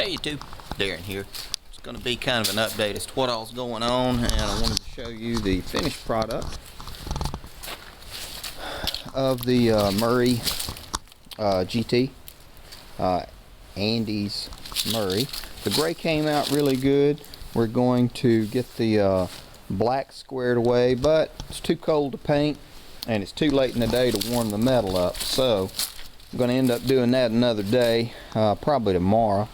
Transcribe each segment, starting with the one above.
Hey YouTube, Darren here. It's going to be kind of an update as to what all's going on, and I wanted to show you the finished product of the Murray GT, Andy's Murray. The gray came out really good. We're going to get the black squared away, but it's too cold to paint and it's too late in the day to warm the metal up, so I'm going to end up doing that another day, probably tomorrow.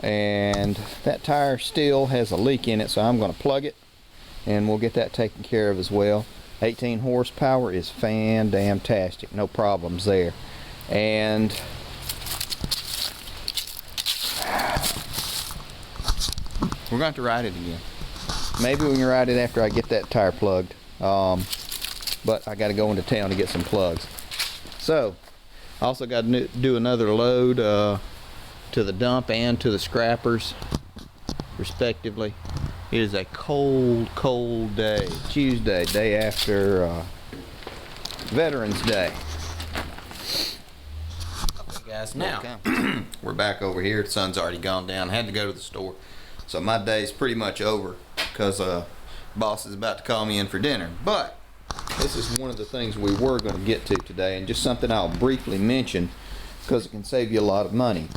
And that tire still has a leak in it, so I'm going to plug it and we'll get that taken care of as well. 18 horsepower is fan-damn-tastic, no problems there. And we're going to ride it again. Maybe we can ride it after I get that tire plugged, but I got to go into town to get some plugs. So also got to do another load to the dump and to the scrappers respectively. It is a cold day. Tuesday, day after Veterans Day. Okay guys, now we're back over here. The sun's already gone down. I had to go to the store, so my day's pretty much over because boss is about to call me in for dinner. But this is one of the things we were going to get to today, and just something I'll briefly mention because it can save you a lot of money.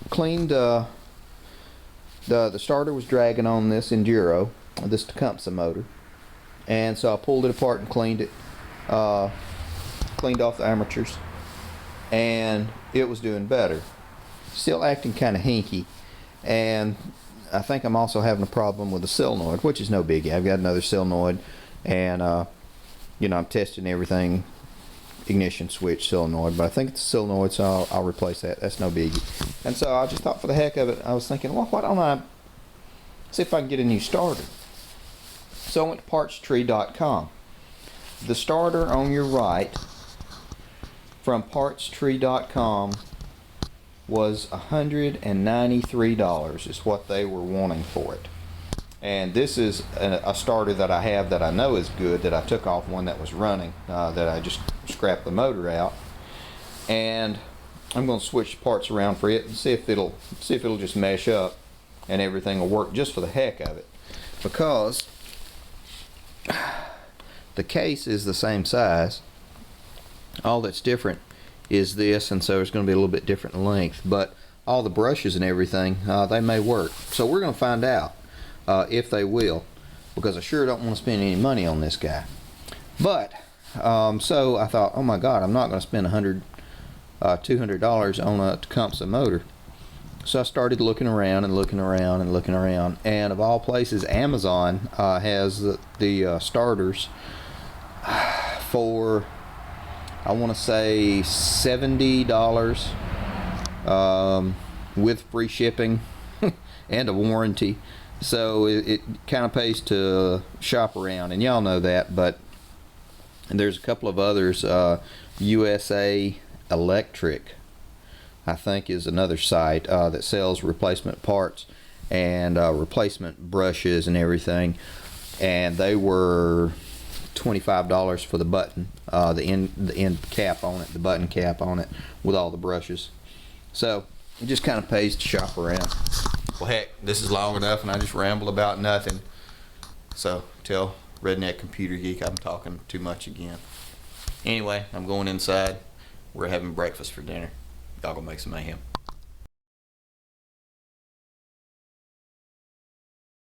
Cleaned the starter was dragging on this Enduro, this Tecumseh motor, and so I pulled it apart and cleaned it, cleaned off the armatures, and it was doing better. Still acting kind of hinky, and I think I'm also having a problem with the solenoid, which is no biggie. I've got another solenoid, and you know, I'm testing everything. Ignition switch solenoid, but I think it's a solenoid, so I'll replace that. That's no biggie. And so I just thought, for the heck of it, I was thinking, well, why don't I see if I can get a new starter? So I went to partstree.com. The starter on your right from partstree.com was $193 is what they were wanting for it. And this is a starter that I have that I know is good, that I took off one that was running, that I just scrapped the motor out, and I'm going to switch parts around for it and see if it'll just mesh up and everything will work, just for the heck of it, because the case is the same size. All that's different is this, and so it's going to be a little bit different in length, but all the brushes and everything, they may work. So we're going to find out if they will, because I sure don't want to spend any money on this guy. But so I thought, oh my god, I'm not going to spend $200 on a Tecumseh motor. So I started looking around and looking around and looking around, and of all places, Amazon has the starters for, I want to say, $70 with free shipping and a warranty. So it kind of pays to shop around, and y'all know that. But there's a couple of others. USA Electric, I think, is another site that sells replacement parts and replacement brushes and everything, and they were $25 for the button, the end cap on it, the button cap on it, with all the brushes. So it just kind of pays to shop around. Well, heck, this is long enough, and I just ramble about nothing. So tell Redneck Computer Geek I'm talking too much again. Anyway, I'm going inside. We're having breakfast for dinner. Y'all gonna make some mayhem.